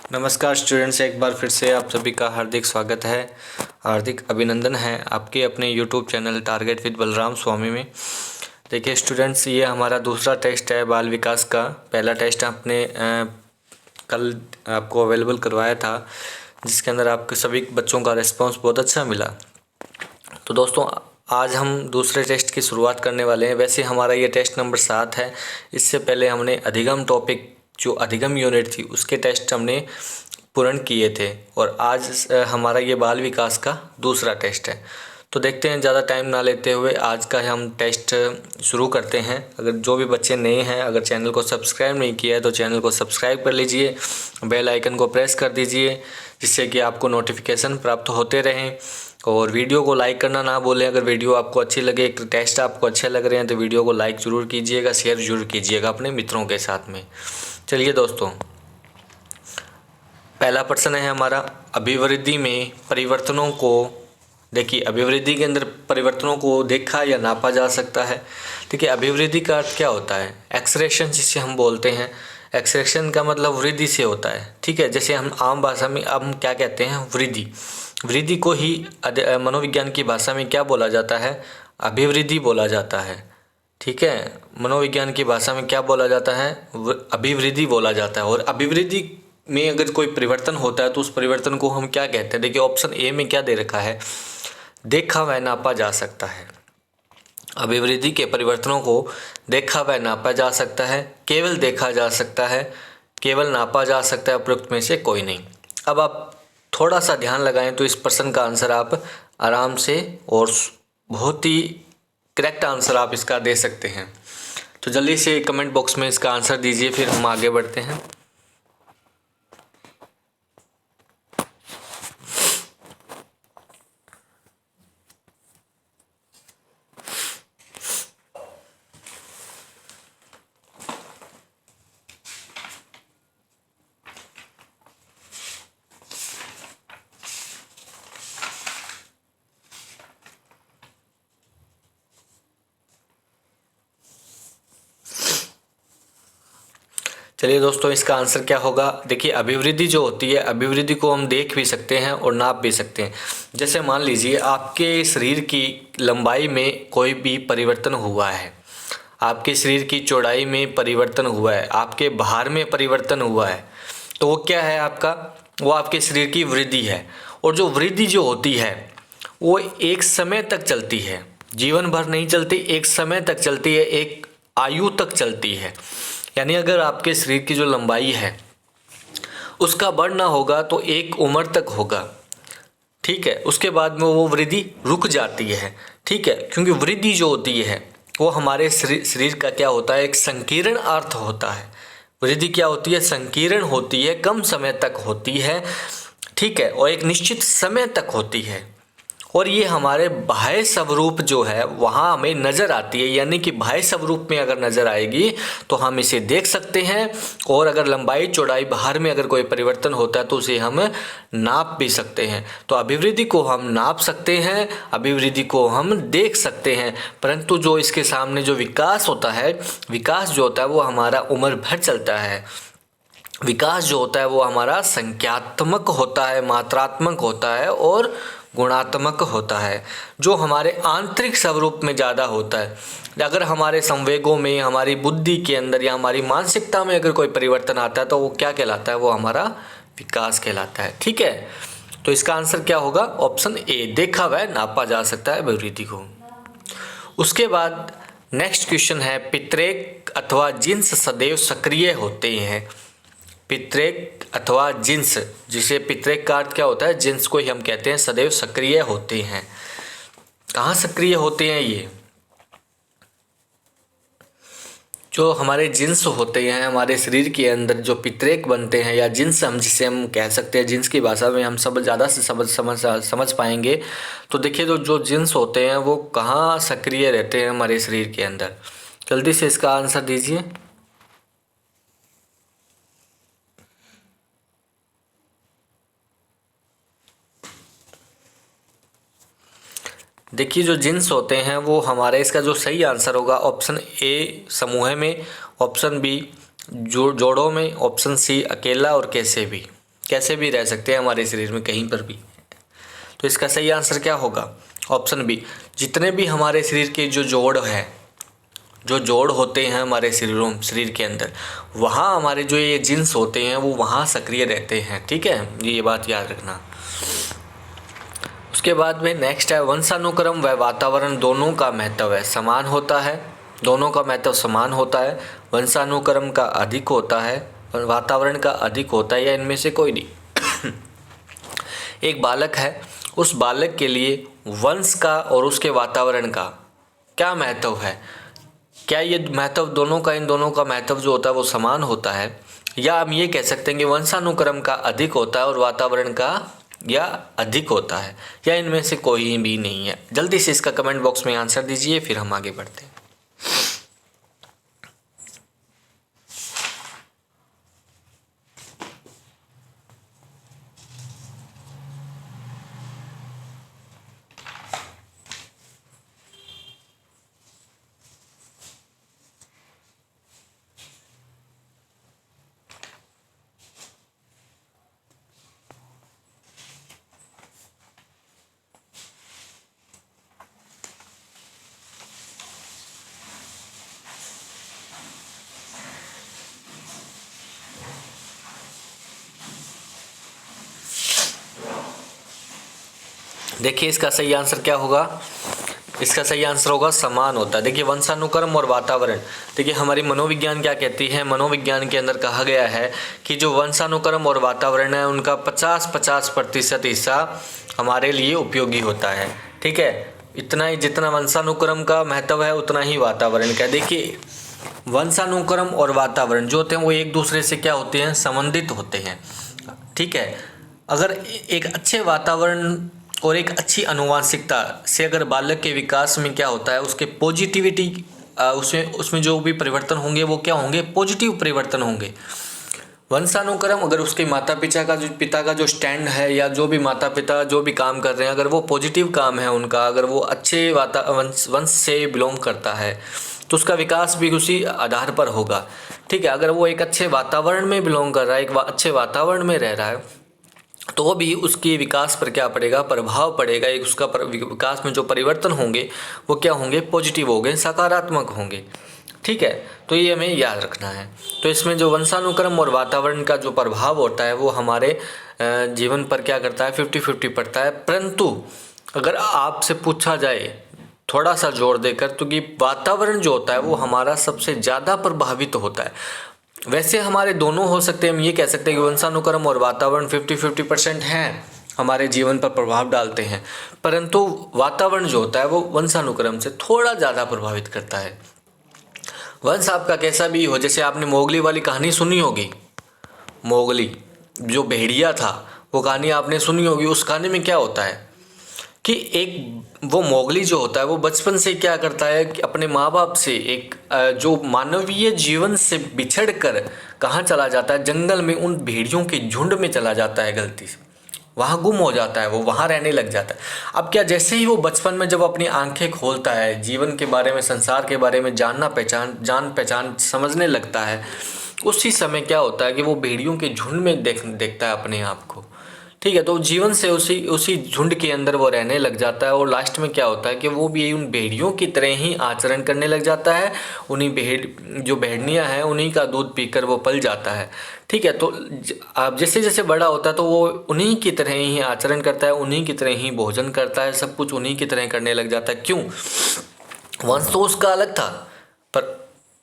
नमस्कार स्टूडेंट्स, एक बार फिर से आप सभी का हार्दिक स्वागत है, हार्दिक अभिनंदन है आपके अपने YouTube channel target with Balram Swami में। देखिए स्टूडेंट्स, ये हमारा दूसरा टेस्ट है बाल विकास का। पहला टेस्ट आपने कल आपको अवेलेबल करवाया था, जिसके अंदर आपके सभी बच्चों का रिस्पांस बहुत अच्छा मिला। तो दोस्तों, आज हम दूसरे टेस्ट की शुरुआत करने वाले हैं। वैसे हमारा ये टेस्ट नंबर 7 है। इससे पहले हमने अधिगम टॉपिक, जो अधिगम यूनिट थी, उसके टेस्ट हमने पूर्ण किए थे, और आज हमारा ये बाल विकास का दूसरा टेस्ट है। तो देखते हैं, ज़्यादा टाइम ना लेते हुए आज का हम टेस्ट शुरू करते हैं। अगर जो भी बच्चे नए हैं, अगर चैनल को सब्सक्राइब नहीं किया है तो चैनल को सब्सक्राइब कर लीजिए, बेल आइकन को प्रेस कर दीजिए, जिससे कि आपको नोटिफिकेशन प्राप्त होते रहें। और वीडियो को लाइक करना ना भूलें। अगर वीडियो आपको अच्छी लगे, एक टेस्ट आपको अच्छे लग रहे हैं, तो वीडियो को लाइक ज़रूर कीजिएगा, शेयर ज़रूर कीजिएगा अपने मित्रों के साथ में। चलिए दोस्तों, पहला प्रश्न है हमारा, अभिवृद्धि में परिवर्तनों को, देखिए अभिवृद्धि के अंदर परिवर्तनों को देखा या नापा जा सकता है। देखिए अभिवृद्धि का अर्थ क्या होता है? एक्सरेशन जिसे हम बोलते हैं। एक्सरेशन का मतलब वृद्धि से होता है, ठीक है। जैसे हम आम भाषा में अब हम क्या कहते हैं? वृद्धि। वृद्धि को ही मनोविज्ञान की भाषा में क्या बोला जाता है? अभिवृद्धि बोला जाता है, ठीक है। मनोविज्ञान की भाषा में क्या बोला जाता है? अभिवृद्धि बोला जाता है। और अभिवृद्धि में अगर कोई परिवर्तन होता है तो उस परिवर्तन को हम क्या कहते हैं? देखिए ऑप्शन ए में क्या दे रखा है? देखा व नापा जा सकता है। अभिवृद्धि के परिवर्तनों को देखा व नापा जा सकता है। केवल देखा जा सकता है, केवल नापा जा सकता है, उपरोक्त में से कोई नहीं। अब आप थोड़ा सा ध्यान लगाएं तो इस प्रश्न का आंसर आप आराम से और बहुत ही करेक्ट आंसर आप इसका दे सकते हैं। तो जल्दी से कमेंट बॉक्स में इसका आंसर दीजिए, फिर हम आगे बढ़ते हैं। चलिए दोस्तों, इसका आंसर क्या होगा? देखिए अभिवृद्धि जो होती है, अभिवृद्धि को हम देख भी सकते हैं और नाप भी सकते हैं। जैसे मान लीजिए आपके शरीर की लंबाई में कोई भी परिवर्तन हुआ है, आपके शरीर की चौड़ाई में परिवर्तन हुआ है, आपके भार में परिवर्तन हुआ है, तो वो क्या है आपका? वो आपके शरीर की वृद्धि है। और जो वृद्धि जो होती है वो एक समय तक चलती है, जीवन भर नहीं चलती, एक समय तक चलती है, एक आयु तक चलती है। यानी अगर आपके शरीर की जो लंबाई है उसका बढ़ना होगा तो एक उम्र तक होगा, ठीक है। उसके बाद में वो वृद्धि रुक जाती है, ठीक है। क्योंकि वृद्धि जो होती है वो हमारे शरीर का क्या होता है? एक संकीर्ण अर्थ होता है। वृद्धि क्या होती है? संकीर्ण होती है, कम समय तक होती है, ठीक है, और एक निश्चित समय तक होती है। और ये हमारे बाह्य स्वरूप जो है वहाँ हमें नज़र आती है। यानी कि बाह्य स्वरूप में अगर नज़र आएगी तो हम इसे देख सकते हैं। और अगर लंबाई चौड़ाई भार में अगर कोई परिवर्तन होता है तो उसे हम नाप भी सकते हैं। तो अभिवृद्धि को हम नाप सकते हैं, अभिवृद्धि को हम देख सकते हैं, परंतु जो इसके सामने जो विकास होता है, विकास जो होता है वो हमारा उम्र भर चलता है। विकास जो होता है वो हमारा संख्यात्मक होता है, मात्रात्मक होता है और गुणात्मक होता है, जो हमारे आंतरिक स्वरूप में ज़्यादा होता है। अगर हमारे संवेगों में, हमारी बुद्धि के अंदर या हमारी मानसिकता में अगर कोई परिवर्तन आता है तो वो क्या कहलाता है? वो हमारा विकास कहलाता है, ठीक है। तो इसका आंसर क्या होगा? ऑप्शन ए, देखा व नापा जा सकता है अभिवृद्धि को। उसके बाद नेक्स्ट क्वेश्चन है, पितरेक अथवा जिन्स सदैव सक्रिय होते हैं। पितरेक अथवा जिन्स, जिसे पितरेक का अर्थ क्या होता है? जिन्स को ही हम कहते हैं सदैव सक्रिय होते हैं। कहाँ सक्रिय होते हैं? ये जो हमारे जिन्स होते हैं, हमारे शरीर के अंदर जो पितरेक बनते हैं, या जिन्स हम जिसे हम कह सकते हैं, जिन्स की भाषा में हम सब ज़्यादा से समझ पाएंगे। तो देखिए जो जिन्स होते हैं वो कहाँ सक्रिय रहते हैं हमारे शरीर के अंदर? जल्दी से इसका आंसर दीजिए। देखिए जो जिन्स होते हैं वो हमारे, इसका जो सही आंसर होगा ऑप्शन ए समूह में, ऑप्शन बी जोड़ों में, ऑप्शन सी अकेला और कैसे भी, कैसे भी रह सकते हैं हमारे शरीर में कहीं पर भी। तो इसका सही आंसर क्या होगा? ऑप्शन बी, जितने भी हमारे शरीर के जो जोड़ है, जो जोड़ होते हैं हमारे शरीर के अंदर, वहाँ हमारे जो ये जीन्स होते हैं वो वहाँ सक्रिय रहते हैं। ठीक है, ये बात याद रखना। उसके बाद में नेक्स्ट है, वंशानुक्रम व वातावरण दोनों का महत्व है समान होता है। दोनों का महत्व समान होता है। वंशानुक्रम का अधिक होता है, वातावरण का अधिक होता है, या इनमें से कोई नहीं। एक बालक है, उस बालक के लिए वंश का और उसके वातावरण का क्या महत्व है? क्या ये महत्व दोनों का, इन दोनों का महत्व जो होता है वो समान होता है, या हम ये कह सकते हैं कि वंशानुक्रम का अधिक होता है और वातावरण का या अधिक होता है, या इनमें से कोई भी नहीं है? जल्दी से इसका कमेंट बॉक्स में आंसर दीजिए, फिर हम आगे बढ़ते हैं। देखिए इसका सही आंसर क्या होगा? इसका सही आंसर होगा समान होता है। देखिए वंशानुक्रम और वातावरण, देखिए हमारी मनोविज्ञान क्या कहती है, मनोविज्ञान के अंदर कहा गया है कि जो वंशानुक्रम और वातावरण है उनका 50-50% हिस्सा हमारे लिए उपयोगी होता है। ठीक है, इतना ही जितना वंशानुक्रम का महत्व है उतना ही वातावरण का। देखिए वंशानुक्रम और वातावरण जो होते हैं वो एक दूसरे से क्या होते हैं, संबंधित होते हैं। ठीक है, अगर एक अच्छे वातावरण और एक अच्छी आनुवंशिकता से अगर बालक के विकास में क्या होता है, उसके पॉजिटिविटी, उसमें जो भी परिवर्तन होंगे वो क्या होंगे, पॉजिटिव परिवर्तन होंगे। वंशानुक्रम अगर उसके पिता का जो स्टैंड है, या जो भी माता पिता जो भी काम कर रहे हैं, अगर वो पॉजिटिव काम है उनका, अगर वो अच्छे वंश से बिलोंग करता है तो उसका विकास भी उसी आधार पर होगा। ठीक है, अगर वो एक अच्छे वातावरण में बिलोंग कर रहा है, एक अच्छे वातावरण में रह रहा है, तो भी उसके विकास पर क्या पड़ेगा, प्रभाव पड़ेगा। एक उसका विकास में जो परिवर्तन होंगे वो क्या होंगे, पॉजिटिव होंगे, सकारात्मक होंगे। ठीक है, तो ये हमें याद रखना है। तो इसमें जो वंशानुक्रम और वातावरण का जो प्रभाव होता है वो हमारे जीवन पर क्या करता है, 50-50 पड़ता है। परंतु अगर आपसे पूछा जाए थोड़ा सा जोर देकर, तो कि वातावरण जो होता है वो हमारा सबसे ज़्यादा प्रभावित होता है। वैसे हमारे दोनों हो सकते हैं, हम ये कह सकते हैं कि वंशानुक्रम और वातावरण 50-50% हैं, हमारे जीवन पर प्रभाव डालते हैं, परंतु वातावरण जो होता है वो वंशानुक्रम से थोड़ा ज़्यादा प्रभावित करता है। वंश आपका कैसा भी हो, जैसे आपने मोगली वाली कहानी सुनी होगी, मोगली जो भेड़िया था, वो कहानी आपने सुनी होगी। उस कहानी में क्या होता है कि एक वो मोगली जो होता है वो बचपन से क्या करता है कि अपने माँ बाप से एक जो मानवीय जीवन से बिछड़ कर कहाँ चला जाता है, जंगल में उन भेड़ियों के झुंड में चला जाता है, गलती से वहाँ गुम हो जाता है, वो वहाँ रहने लग जाता है। अब क्या, जैसे ही वो बचपन में जब अपनी आंखें खोलता है, जीवन के बारे में, संसार के बारे में जान पहचान समझने लगता है, उसी समय क्या होता है कि वो भेड़ियों के झुंड में देखता है अपने आप को। ठीक है, तो जीवन से उसी झुंड के अंदर वो रहने लग जाता है, और लास्ट में क्या होता है कि वो भी उन भेड़ियों की तरह ही आचरण करने लग जाता है। उन्हीं जो भेड़नियाँ हैं उन्हीं का दूध पीकर वो पल जाता है। ठीक है, तो आप जैसे जैसे बड़ा होता है तो वो उन्हीं की तरह ही आचरण करता है, उन्हीं की तरह ही भोजन करता है, सब कुछ उन्हीं की तरह करने लग जाता है। क्यों? वंश तो उसका अलग था, पर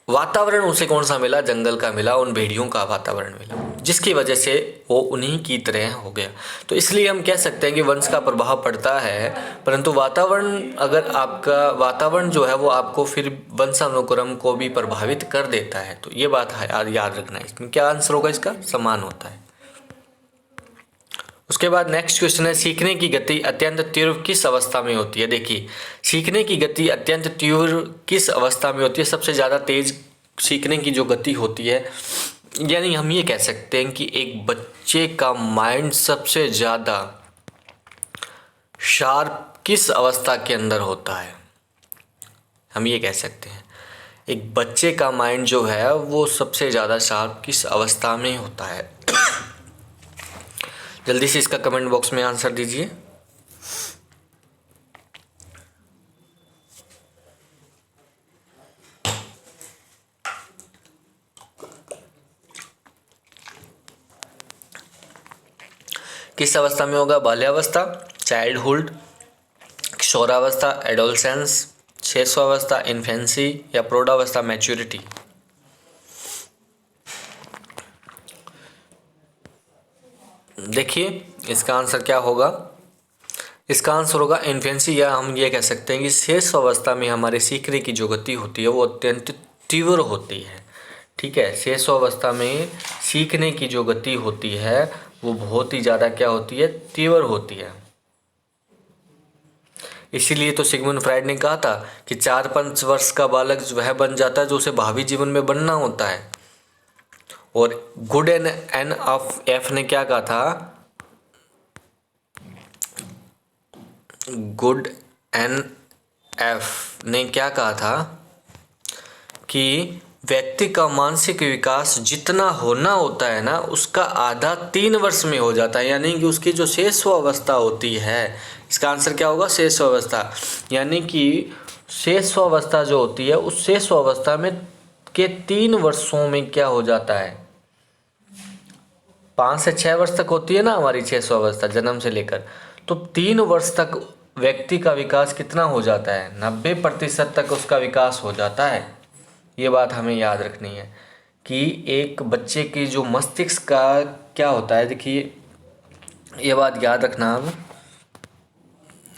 वातावरण उसे कौन सा मिला, जंगल का मिला, उन भेड़ियों का वातावरण मिला, जिसकी वजह से वो उन्हीं की तरह हो गया। तो इसलिए हम कह सकते हैं कि वंश का प्रभाव पड़ता है, परंतु वातावरण, अगर आपका वातावरण जो है वो आपको फिर वंशानुक्रम को भी प्रभावित कर देता है। तो ये बात याद रखना है। इसमें क्या आंसर होगा इसका, समान होता है। उसके बाद नेक्स्ट क्वेश्चन है, सीखने की गति अत्यंत तीव्र किस अवस्था में होती है? देखिए सीखने की गति अत्यंत तीव्र किस अवस्था में होती है? सबसे ज़्यादा तेज सीखने की जो गति होती है, यानी हम ये कह सकते हैं कि एक बच्चे का माइंड सबसे ज़्यादा शार्प किस अवस्था के अंदर होता है, हम ये कह सकते हैं एक बच्चे का माइंड जो है वो सबसे ज़्यादा शार्प किस अवस्था में होता है? जल्दी से इसका कमेंट बॉक्स में आंसर दीजिए। किस अवस्था में होगा? बाल्यावस्था, चाइल्डहुड, किशोरावस्था, एडोलसेंस, शैशवावस्था, इन्फेंसी, या प्रौढ़ावस्था, मैच्योरिटी। देखिए इसका आंसर क्या होगा? इसका आंसर होगा इन्फेंसी, या हम ये कह सकते हैं कि शेष अवस्था में हमारे सीखने की जो गति होती है वो अत्यंत तीव्र होती है। ठीक है, शेष अवस्था में सीखने की जो गति होती है वो बहुत ही ज़्यादा क्या होती है? तीव्र होती है। इसीलिए तो सिगमुंड फ्राइड ने कहा था कि 4-5 वर्ष का बालक जो वह बन जाता है जो उसे भावी जीवन में बनना होता है। और गुड एन ऑफ एफ ने क्या कहा था? गुड एन एफ ने क्या कहा था कि व्यक्ति का मानसिक विकास जितना होना होता है ना उसका आधा 3 वर्ष में हो जाता है। यानी कि उसकी जो शेषावस्था होती है, इसका आंसर क्या होगा? शेषावस्था। यानी कि शेषावस्था जो होती है उस शेषावस्था में के 3 वर्षों में क्या हो जाता है? 5 से 6 वर्ष तक होती है ना हमारी शेषावस्था जन्म से लेकर, तो 3 वर्ष तक व्यक्ति का विकास कितना हो जाता है? 90% तक उसका विकास हो जाता है। ये बात हमें याद रखनी है कि एक बच्चे की जो मस्तिष्क का क्या होता है। देखिए ये बात याद रखना, आप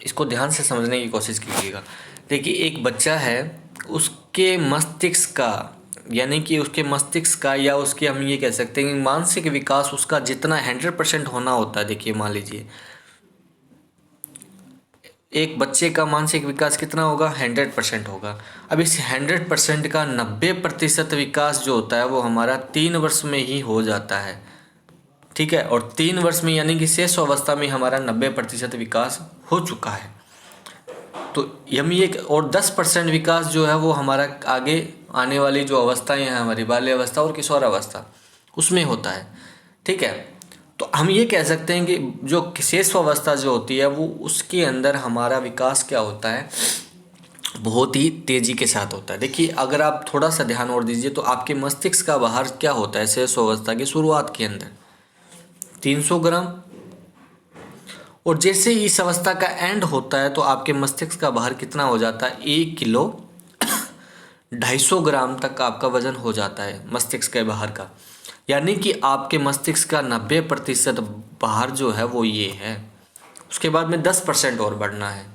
इसको ध्यान से समझने की कोशिश कीजिएगा। देखिए एक बच्चा है, उसके मस्तिष्क का यानी कि उसके मस्तिष्क का या उसके हम ये कह सकते हैं कि मानसिक विकास उसका जितना 100% होना होता है। देखिए मान लीजिए एक बच्चे का मानसिक विकास कितना होगा? 100% होगा। अब इस 100% का 90% विकास जो होता है वो हमारा 3 वर्ष में ही हो जाता है। ठीक है, और 3 वर्ष में यानी कि शेष अवस्था में हमारा 90% विकास हो चुका है। तो हम ये और 10% विकास जो है वो हमारा आगे आने वाली जो अवस्थाएं हैं हमारी बाल्य अवस्था और किशोरावस्था उसमें होता है। ठीक है, तो हम ये कह सकते हैं कि जो शेष अवस्था जो होती है वो उसके अंदर हमारा विकास क्या होता है? बहुत ही तेज़ी के साथ होता है। देखिए अगर आप थोड़ा सा ध्यान और दीजिए तो आपके मस्तिष्क का बाहर क्या होता है शेष अवस्था की शुरुआत के अंदर? 300 ग्राम। और जैसे ही इस अवस्था का एंड होता है तो आपके मस्तिष्क का बाहर कितना हो जाता है? 1 किलो 250 ग्राम तक आपका वजन हो जाता है मस्तिष्क के बाहर का। यानी कि आपके मस्तिष्क का 90% बाहर जो है वो ये है। उसके बाद में 10% और बढ़ना है।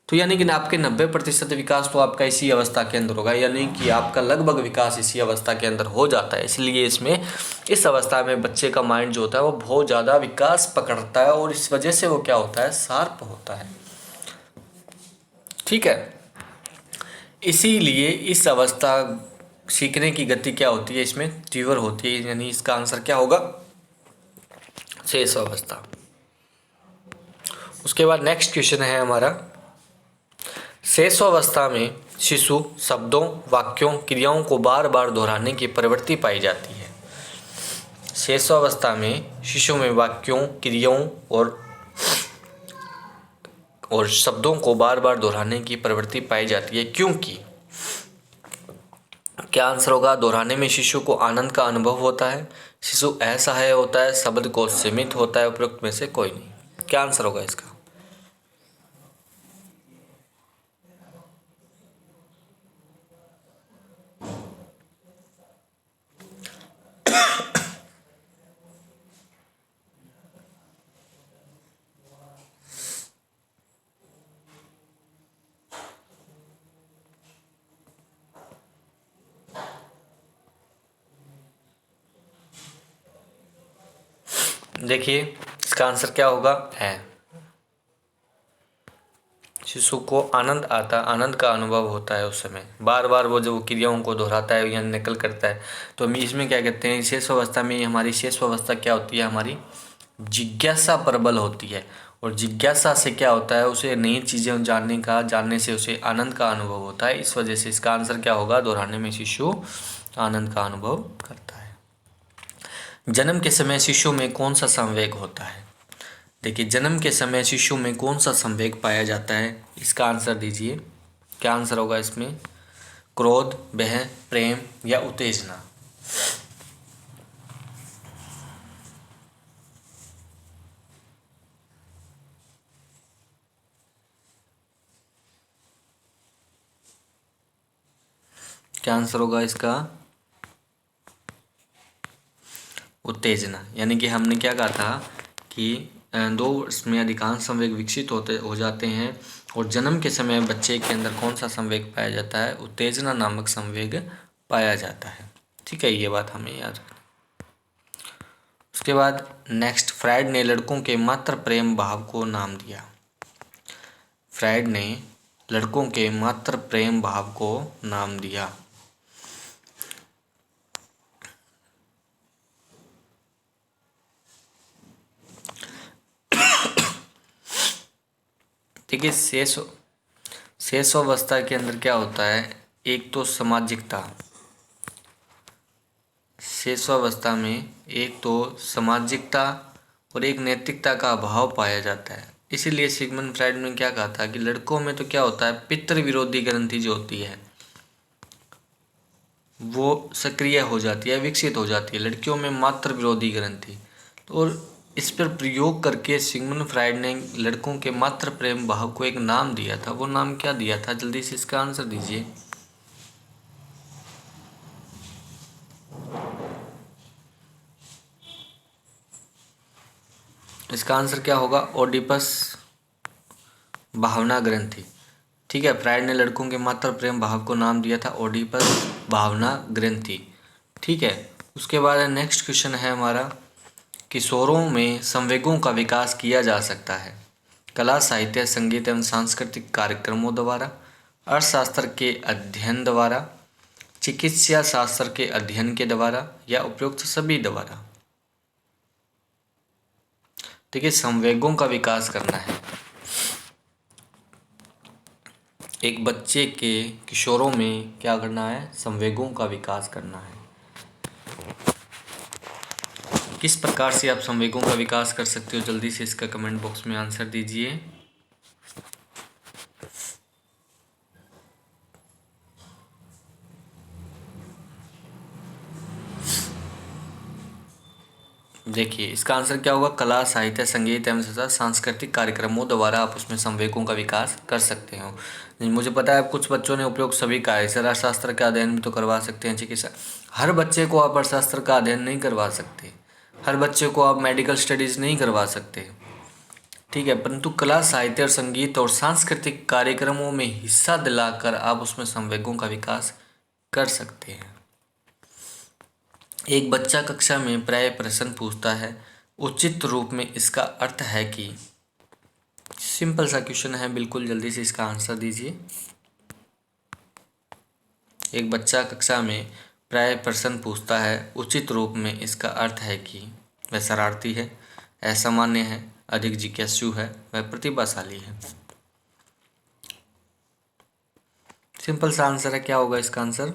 तो यानी कि आपके 90% विकास तो आपका इसी अवस्था के अंदर होगा। यानी कि आपका लगभग विकास इसी अवस्था के अंदर हो जाता है। इसलिए इसमें इस अवस्था में बच्चे का माइंड जो होता है वो बहुत ज़्यादा विकास पकड़ता है और इस वजह से वो क्या होता है? शार्प होता है। ठीक है, इसीलिए इस अवस्था सीखने की गति क्या होती है? इसमें तीव्र होती है। यानी इसका आंसर क्या होगा? शेष अवस्था। उसके बाद नेक्स्ट क्वेश्चन है हमारा, शेषावस्था में शिशु शब्दों, वाक्यों, क्रियाओं को बार बार दोहराने की प्रवृत्ति पाई जाती है। शेषावस्था में शिशु में वाक्यों, क्रियाओं और शब्दों को बार बार दोहराने की प्रवृत्ति पाई जाती है। क्योंकि क्या आंसर होगा? दोहराने में शिशु को आनंद का अनुभव होता है, शिशु असहाय होता है, शब्द को सीमित होता है, उपरोक्त में से कोई नहीं। क्या आंसर होगा इसका? देखिए इसका आंसर क्या होगा? है शिशु को आनंद आता, आनंद का अनुभव होता है उस समय। बार बार वो जो क्रियाओं को दोहराता है या नकल करता है। तो हम इसमें क्या कहते हैं? शेष अवस्था में हमारी शेष अवस्था क्या होती है? हमारी जिज्ञासा प्रबल होती है। और जिज्ञासा से क्या होता है? उसे नई चीज़ें जानने से उसे आनंद का अनुभव होता है। इस वजह से इसका आंसर क्या होगा? दोहराने में शिशु आनंद का अनुभव करता है। जन्म के समय शिशु में कौन सा संवेग होता है? देखिए, जन्म के समय शिशु में कौन सा संवेग पाया जाता है, इसका आंसर दीजिए। क्या आंसर होगा इसमें? क्रोध, भय, प्रेम या उत्तेजना? क्या आंसर होगा इसका? उत्तेजना। यानी कि हमने क्या कहा था कि दो इसमें अधिकांश संवेग विकसित हो जाते हैं, और जन्म के समय बच्चे के अंदर कौन सा संवेग पाया जाता है? उत्तेजना नामक संवेग पाया जाता है। ठीक है, ये बात हमें याद रखनी। उसके बाद नेक्स्ट, फ्रायड ने लड़कों के मात्र प्रेम भाव को नाम दिया। फ्रायड ने लड़कों के मात्र प्रेम भाव को नाम दिया। देखिए, शेषावस्था के अंदर क्या होता है? एक तो सामाजिकता, शेषावस्था में एक तो सामाजिकता और एक नैतिकता का अभाव पाया जाता है। इसीलिए सिगमंड फ्रायड ने क्या कहा था कि लड़कों में तो क्या होता है, पितृ विरोधी ग्रंथि जो होती है वो सक्रिय हो जाती है, विकसित हो जाती है। लड़कियों में मातृ विरोधी ग्रंथि, और इस पर प्रयोग करके सिगमंड फ्रायड ने लड़कों के मातृ प्रेम भाव को एक नाम दिया था। वो नाम क्या दिया था? जल्दी से इसका आंसर दीजिए। इसका आंसर क्या होगा? ओडिपस भावना ग्रंथि। ठीक है, फ्रायड ने लड़कों के मातृ प्रेम भाव को नाम दिया था ओडिपस भावना ग्रंथि। ठीक है, उसके बाद नेक्स्ट क्वेश्चन है हमारा, किशोरों में संवेगों का विकास किया जा सकता है कला, साहित्य, संगीत एवं सांस्कृतिक कार्यक्रमों द्वारा, अर्थशास्त्र के अध्ययन द्वारा, चिकित्सा शास्त्र के अध्ययन के द्वारा, या उपयुक्त सभी द्वारा? देखिए, संवेगों का विकास करना है एक बच्चे के, किशोरों में क्या करना है? संवेगों का विकास करना है। किस प्रकार से आप संवेगों का विकास कर सकते हो? जल्दी से इसका कमेंट बॉक्स में आंसर दीजिए। देखिए, इसका आंसर क्या होगा? कला, साहित्य, संगीत एवं सांस्कृतिक कार्यक्रमों द्वारा आप उसमें संवेगों का विकास कर सकते हो। मुझे पता है कुछ बच्चों ने उपयोग सभी का है, अर्थशास्त्र का अध्ययन भी तो करवा सकते हैं, चिकित्सा। हर बच्चे को आप अर्थशास्त्र का अध्ययन नहीं करवा सकते, हर बच्चे को आप मेडिकल स्टडीज़ नहीं करवा सकते। ठीक है, परंतु कला, साहित्य और संगीत और सांस्कृतिक कार्यक्रमों में हिस्सा दिलाकर आप उसमें संवेगों का विकास कर सकते हैं। एक बच्चा कक्षा में प्राय प्रश्न पूछता है, उचित रूप में इसका अर्थ है कि। सिंपल सा क्वेश्चन है, बिल्कुल जल्दी से इसका आंसर दीजिए। एक बच्चा कक्षा में प्राय प्रश्न पूछता है, उचित रूप में इसका अर्थ है कि। वह शरारती है, असामान्य है, अधिक जिज्ञासु है, वह प्रतिभाशाली है। सिंपल सा आंसर है, क्या होगा इसका आंसर?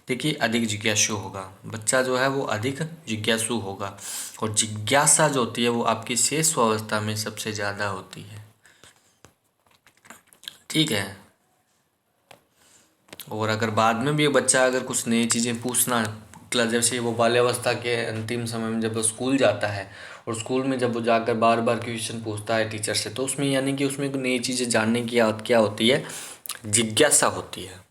देखिए, अधिक जिज्ञासु होगा। बच्चा जो है वो अधिक जिज्ञासु होगा, और जिज्ञासा जो होती है वो आपकी शेष अवस्था में सबसे ज़्यादा होती है। ठीक है, और अगर बाद में भी बच्चा अगर कुछ नई चीज़ें पूछना, जैसे वो बाल्यावस्था के अंतिम समय में जब वो स्कूल जाता है, और स्कूल में जब वो जाकर बार बार क्वेश्चन पूछता है टीचर से, तो उसमें यानी कि उसमें नई चीज़ें जानने की क्या होती है? जिज्ञासा होती है।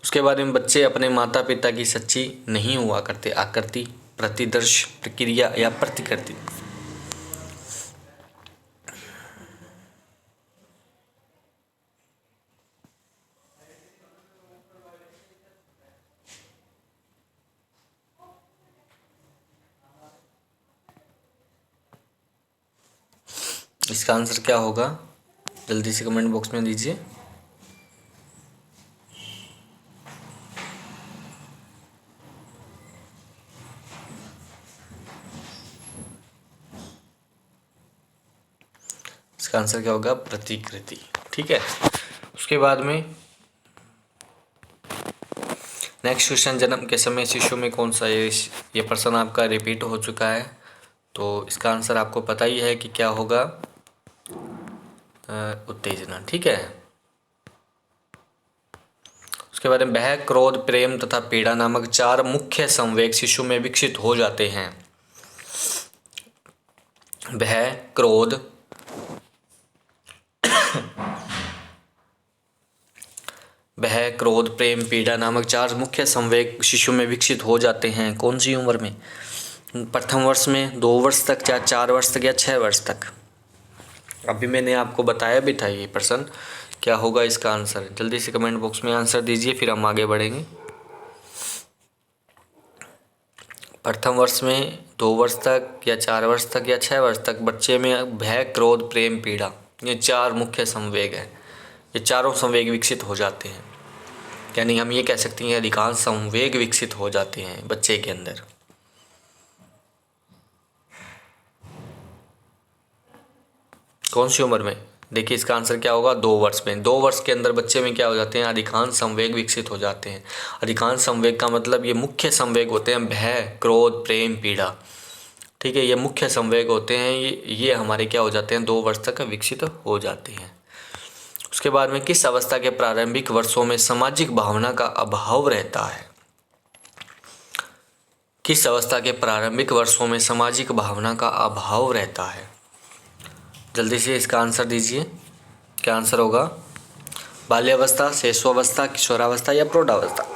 उसके बाद में बच्चे अपने माता पिता की सच्ची नहीं हुआ करते, आकृति, प्रतिदर्श, प्रक्रिया या प्रतिकृति। इसका आंसर क्या होगा? जल्दी से कमेंट बॉक्स में दीजिए। इसका आंसर क्या होगा? प्रतिकृति। ठीक है, उसके बाद में नेक्स्ट क्वेश्चन, जन्म के समय शिशु में कौन सा, ये प्रश्न आपका रिपीट हो चुका है। तो इसका आंसर आपको पता ही है कि क्या होगा, उत्तेजना। ठीक है। उसके बाद में भय, क्रोध, प्रेम तथा पीड़ा नामक 4 मुख्य संवेग शिशु में विकसित हो जाते हैं। भय, क्रोध, भय, क्रोध, प्रेम, पीड़ा नामक 4 मुख्य संवेग शिशु में विकसित हो जाते हैं। कौन सी उम्र में? प्रथम वर्ष में, 2 वर्ष तक, या 4 वर्ष तक, या 6 वर्ष तक? अभी मैंने आपको बताया भी था ये प्रश्न। क्या होगा इसका आंसर? जल्दी से कमेंट बॉक्स में आंसर दीजिए, फिर हम आगे बढ़ेंगे। प्रथम वर्ष में, 2 वर्ष तक, या 4 वर्ष तक, या 6 वर्ष तक बच्चे में भय, क्रोध, प्रेम, पीड़ा, ये 4 मुख्य संवेग हैं। ये चारों संवेग विकसित हो जाते हैं, यानी हम ये कह सकते हैं अधिकांश संवेग विकसित हो जाते हैं बच्चे के अंदर। कौन सी उम्र में? देखिए इसका आंसर क्या होगा, 2 वर्ष में। 2 वर्ष के अंदर बच्चे में क्या हो जाते हैं, अधिकांश संवेग विकसित हो जाते हैं। अधिकांश संवेग का मतलब ये मुख्य संवेग होते हैं, भय, क्रोध, प्रेम, पीड़ा। ठीक है, ये मुख्य संवेग होते हैं, ये हमारे क्या हो जाते हैं, 2 वर्ष तक विकसित हो जाते हैं। उसके बाद में किस अवस्था के प्रारंभिक वर्षों में सामाजिक भावना का अभाव रहता है? किस अवस्था के प्रारंभिक वर्षों में सामाजिक भावना का अभाव रहता है? जल्दी से इसका आंसर दीजिए। क्या आंसर होगा? बाल्यावस्था, शैशवावस्था, किशोरावस्था, या प्रौढ़ावस्था?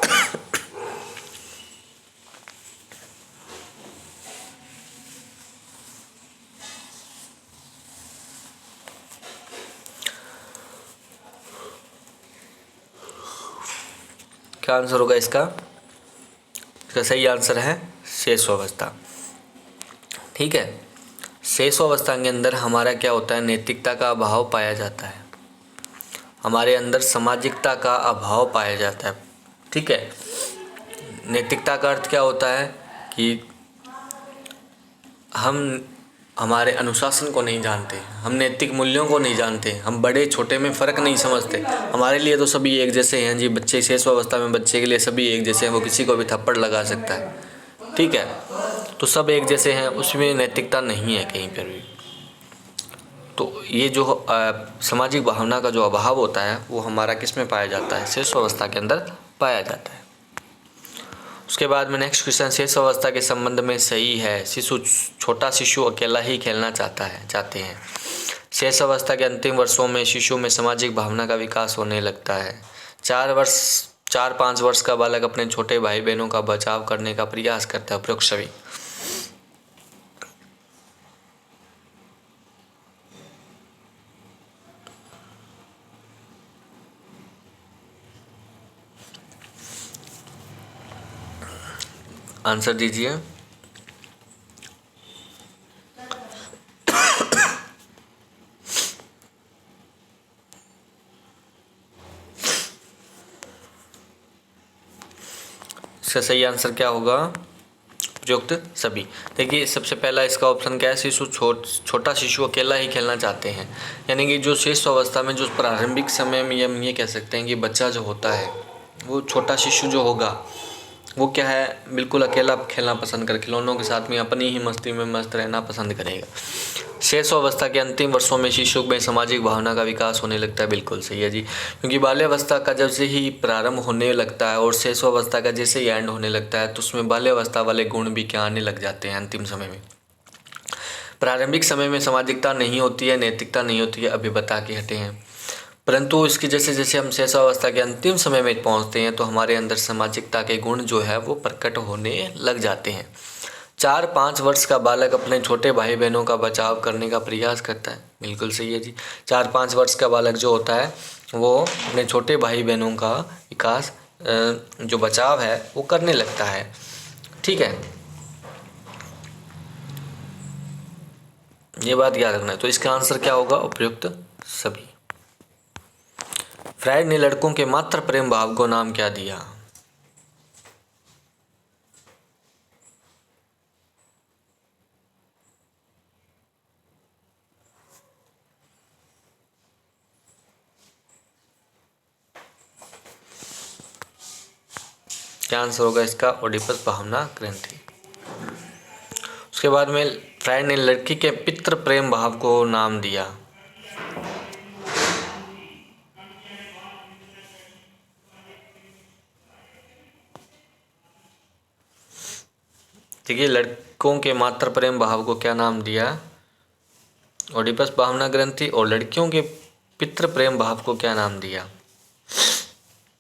क्या आंसर होगा इसका? इसका सही आंसर है शैशवावस्था। ठीक है, शैशवावस्था के अंदर हमारा क्या होता है, नैतिकता का अभाव पाया जाता है, हमारे अंदर सामाजिकता का अभाव पाया जाता है। ठीक है, नैतिकता का अर्थ क्या होता है कि हम हमारे अनुशासन को नहीं जानते, हम नैतिक मूल्यों को नहीं जानते, हम बड़े छोटे में फ़र्क नहीं समझते। हमारे लिए तो सभी एक जैसे हैं जी। बच्चे शैशवावस्था में बच्चे के लिए सभी एक जैसे हैं, वो किसी को भी थप्पड़ लगा सकता है। ठीक है, तो सब एक जैसे हैं, उसमें नैतिकता नहीं है कहीं पर भी। तो ये जो सामाजिक भावना का जो अभाव होता है वो हमारा किस में पाया जाता है, शैशवावस्था के अंदर पाया जाता है। उसके बाद में नेक्स्ट क्वेश्चन, शैशवावस्था के संबंध में सही है, छोटा शिशु अकेला ही खेलना चाहते हैं। शैशवावस्था के अंतिम वर्षों में शिशु में सामाजिक भावना का विकास होने लगता है। 4-5 वर्ष का बालक अपने छोटे भाई बहनों का बचाव करने का प्रयास करता है। उपरोक्त सभी आंसर दीजिए। इसका सही आंसर क्या होगा? उपयुक्त सभी। देखिए सबसे पहला इसका ऑप्शन क्या है, छोटा शिशु अकेला ही खेलना चाहते हैं। यानी कि जो शैशवावस्था में, जो प्रारंभिक समय में हम ये कह सकते हैं कि बच्चा जो होता है, वो छोटा शिशु जो होगा वो क्या है, बिल्कुल अकेला खेलना पसंद कर, खिलौनों के साथ में अपनी ही मस्ती में मस्त रहना पसंद करेगा। शैशवावस्था के अंतिम वर्षों में शिशु में सामाजिक भावना का विकास होने लगता है। बिल्कुल सही है जी, क्योंकि बाल्यावस्था का जब से ही प्रारंभ होने लगता है और शैशवावस्था का जैसे ही एंड होने लगता है, तो उसमें बाल्यावस्था वाले गुण भी क्या आने लग जाते हैं अंतिम समय में। प्रारंभिक समय में सामाजिकता नहीं होती है, नैतिकता नहीं होती है, अभी बता के हटे हैं। परंतु इसकी जैसे जैसे हम शैशवावस्था के अंतिम समय में पहुंचते हैं तो हमारे अंदर सामाजिकता के गुण जो है वो प्रकट होने लग जाते हैं। 4-5 वर्ष का बालक अपने छोटे भाई बहनों का बचाव करने का प्रयास करता है। बिल्कुल सही है जी, 4-5 वर्ष का बालक जो होता है वो अपने छोटे भाई बहनों का विकास, जो बचाव है वो करने लगता है। ठीक है, ये बात याद रखना है। तो इसका आंसर क्या होगा? उपयुक्त सभी। फ्रायड ने लड़कों के मात्र प्रेम भाव को नाम क्या दिया? क्या आंसर होगा इसका? ओडिपस भावना ग्रंथि। उसके बाद में फ्रायड ने लड़की के पितृ प्रेम भाव को नाम दिया? देखिए, लड़कों के मातृ प्रेम भाव को क्या नाम दिया? ओडिपस भावना ग्रंथि। और लड़कियों के पितृ प्रेम भाव को क्या नाम दिया?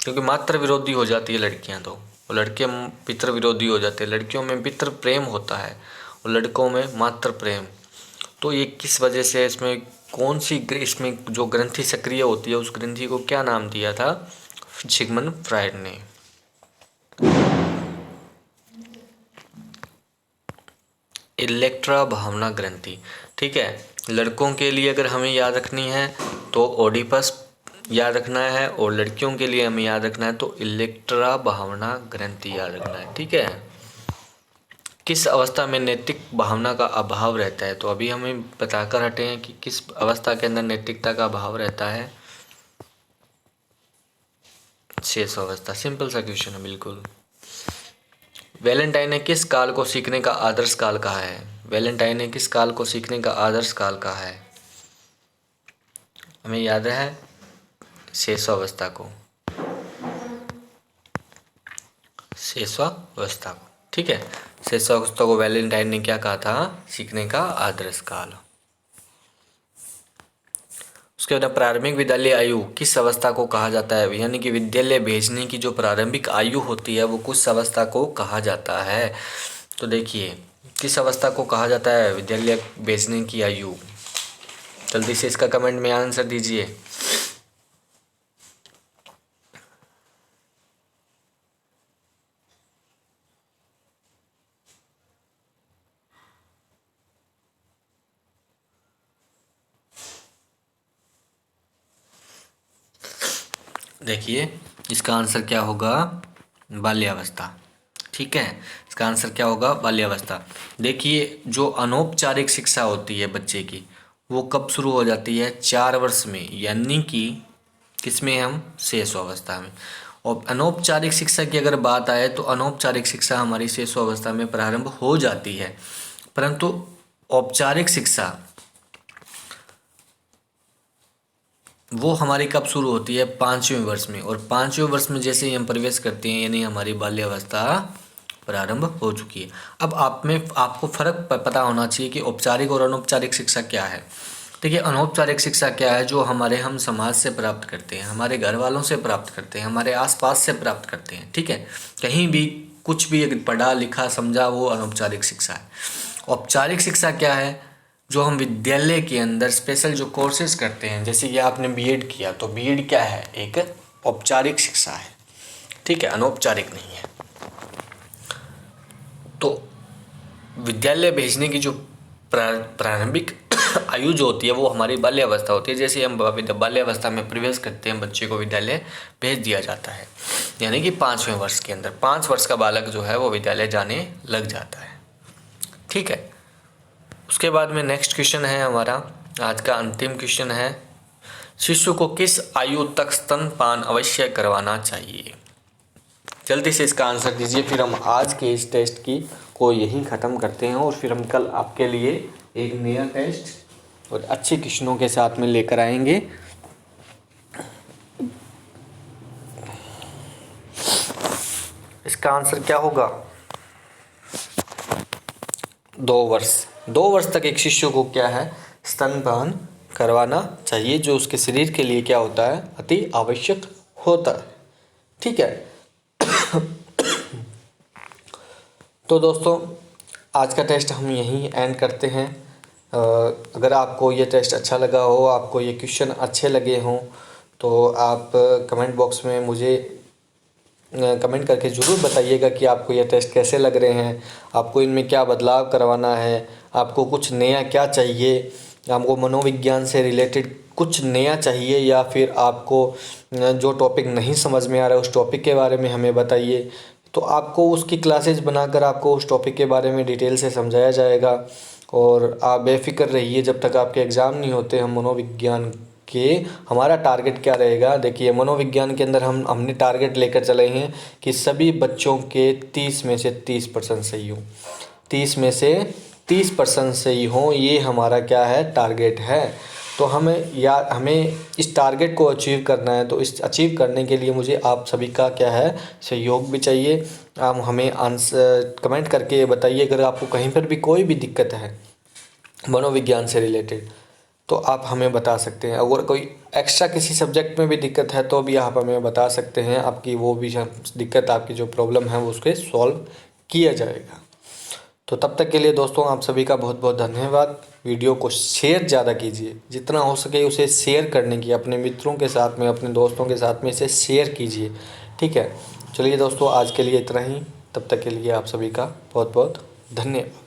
क्योंकि मातृ विरोधी हो जाती है लड़कियां, तो और लड़के पितृ विरोधी हो जाते हैं। लड़कियों में पितृ प्रेम होता है और लड़कों में मातृ प्रेम। तो ये किस वजह से, इसमें कौन सी इसमें जो ग्रंथि सक्रिय होती है उस ग्रंथि को क्या नाम दिया था सिगमंड फ्रायड ने? इलेक्ट्रा भावना ग्रंथि। ठीक है, लड़कों के लिए अगर हमें याद रखनी है तो ओडिपस याद रखना है, और लड़कियों के लिए हमें याद रखना है तो इलेक्ट्रा भावना ग्रंथि याद रखना है। ठीक है, किस अवस्था में नैतिक भावना का अभाव रहता है? तो अभी हमें बताकर हटे हैं कि किस अवस्था के अंदर नैतिकता का अभाव रहता है। शेष अवस्था। सिंपल सा क्वेश्चन है बिल्कुल। वैलेंटाइन ने किस काल को सीखने का आदर्श काल कहा है? वैलेंटाइन ने किस काल को सीखने का आदर्श काल कहा है? हमें याद है शेषावस्था को, शेषावस्था को। ठीक है, शेषावस्था को वैलेंटाइन ने क्या कहा था? सीखने का आदर्श काल। उसके बाद प्रारंभिक विद्यालय आयु किस अवस्था को कहा जाता है? यानी कि विद्यालय भेजने की जो प्रारंभिक आयु होती है वो किस अवस्था को कहा जाता है? तो देखिए, किस अवस्था को कहा जाता है विद्यालय भेजने की आयु? जल्दी से इसका कमेंट में आंसर दीजिए। देखिए, इसका आंसर क्या होगा? बाल्यावस्था। ठीक है, इसका आंसर क्या होगा? बाल्यावस्था। देखिए, जो अनौपचारिक शिक्षा होती है बच्चे की वो कब शुरू हो जाती है? 4 वर्ष में, यानी कि किसमें? हम शेषावस्था में। और अनौपचारिक शिक्षा की अगर बात आए तो अनौपचारिक शिक्षा हमारी शेषावस्था में प्रारंभ हो जाती है, परंतु औपचारिक शिक्षा वो हमारी कब शुरू होती है? 5वें वर्ष में। और 5वें वर्ष में जैसे ही हम प्रवेश करते हैं यानी हमारी बाल्यावस्था प्रारंभ हो चुकी है। अब आप में आपको फ़र्क पता होना चाहिए कि औपचारिक और अनौपचारिक शिक्षा क्या है। देखिए, अनौपचारिक शिक्षा क्या है? जो हमारे हम समाज से प्राप्त करते हैं, हमारे घर वालों से प्राप्त करते हैं, हमारे आसपास से प्राप्त करते हैं। ठीक है, कहीं भी कुछ भी अगर पढ़ा लिखा समझा वो अनौपचारिक शिक्षा है। औपचारिक शिक्षा क्या है? जो हम विद्यालय के अंदर स्पेशल जो कोर्सेज करते हैं, जैसे कि आपने बीएड किया तो बीएड क्या है? एक औपचारिक शिक्षा है। ठीक है, अनौपचारिक नहीं है। तो विद्यालय भेजने की जो प्रारंभिक आयु जो होती है वो हमारी बाल्यावस्था होती है। जैसे हम बाल्यावस्था में प्रवेश करते हैं बच्चे को विद्यालय भेज दिया जाता है, यानी कि 5वें वर्ष के अंदर 5 वर्ष का बालक जो है वो विद्यालय जाने लग जाता है। ठीक है, उसके बाद में नेक्स्ट क्वेश्चन है हमारा, आज का अंतिम क्वेश्चन है, शिशु को किस आयु तक स्तनपान अवश्य करवाना चाहिए? जल्दी से इसका आंसर दीजिए, फिर हम आज के इस टेस्ट की को यहीं ख़त्म करते हैं और फिर हम कल आपके लिए एक नया टेस्ट और अच्छे क्वेश्चनों के साथ में लेकर आएंगे। इसका आंसर क्या होगा? 2 वर्ष। 2 वर्ष तक एक शिशु को क्या है? स्तनपान करवाना चाहिए, जो उसके शरीर के लिए क्या होता है? अति आवश्यक होता है। ठीक है। तो दोस्तों, आज का टेस्ट हम यहीं एंड करते हैं। अगर आपको ये टेस्ट अच्छा लगा हो, आपको ये क्वेश्चन अच्छे लगे हों, तो आप कमेंट बॉक्स में मुझे कमेंट करके ज़रूर बताइएगा कि आपको ये टेस्ट कैसे लग रहे हैं, आपको इनमें क्या बदलाव करवाना है, आपको कुछ नया क्या चाहिए, आपको मनोविज्ञान से रिलेटेड कुछ नया चाहिए, या फिर आपको जो टॉपिक नहीं समझ में आ रहा है उस टॉपिक के बारे में हमें बताइए। तो आपको उसकी क्लासेस बनाकर आपको उस टॉपिक के बारे में डिटेल से समझाया जाएगा। और आप बेफिक्र रहिए, जब तक आपके एग्ज़ाम नहीं होते हम मनोविज्ञान के हमारा टारगेट क्या रहेगा? देखिए, मनोविज्ञान के अंदर हमने टारगेट लेकर चले हैं कि सभी बच्चों के 30 में से 30% सही हो, 30 में से 30% से ही हों, ये हमारा क्या है, टारगेट है। तो हमें इस टारगेट को अचीव करना है। तो इस अचीव करने के लिए मुझे आप सभी का क्या है, सहयोग भी चाहिए। आप हमें आंसर कमेंट करके ये बताइए, अगर आपको कहीं पर भी कोई भी दिक्कत है मनोविज्ञान से रिलेटेड तो आप हमें बता सकते हैं। अगर कोई एक्स्ट्रा किसी सब्जेक्ट में भी दिक्कत है तो भी आप हमें बता सकते हैं। आपकी वो भी दिक्कत, आपकी जो प्रॉब्लम है वो उसके सॉल्व किया जाएगा। तो तब तक के लिए दोस्तों आप सभी का बहुत बहुत धन्यवाद। वीडियो को शेयर ज़्यादा कीजिए, जितना हो सके उसे शेयर करने की, अपने मित्रों के साथ में, अपने दोस्तों के साथ में इसे शेयर कीजिए, ठीक है। चलिए दोस्तों, आज के लिए इतना ही। तब तक के लिए आप सभी का बहुत बहुत धन्यवाद।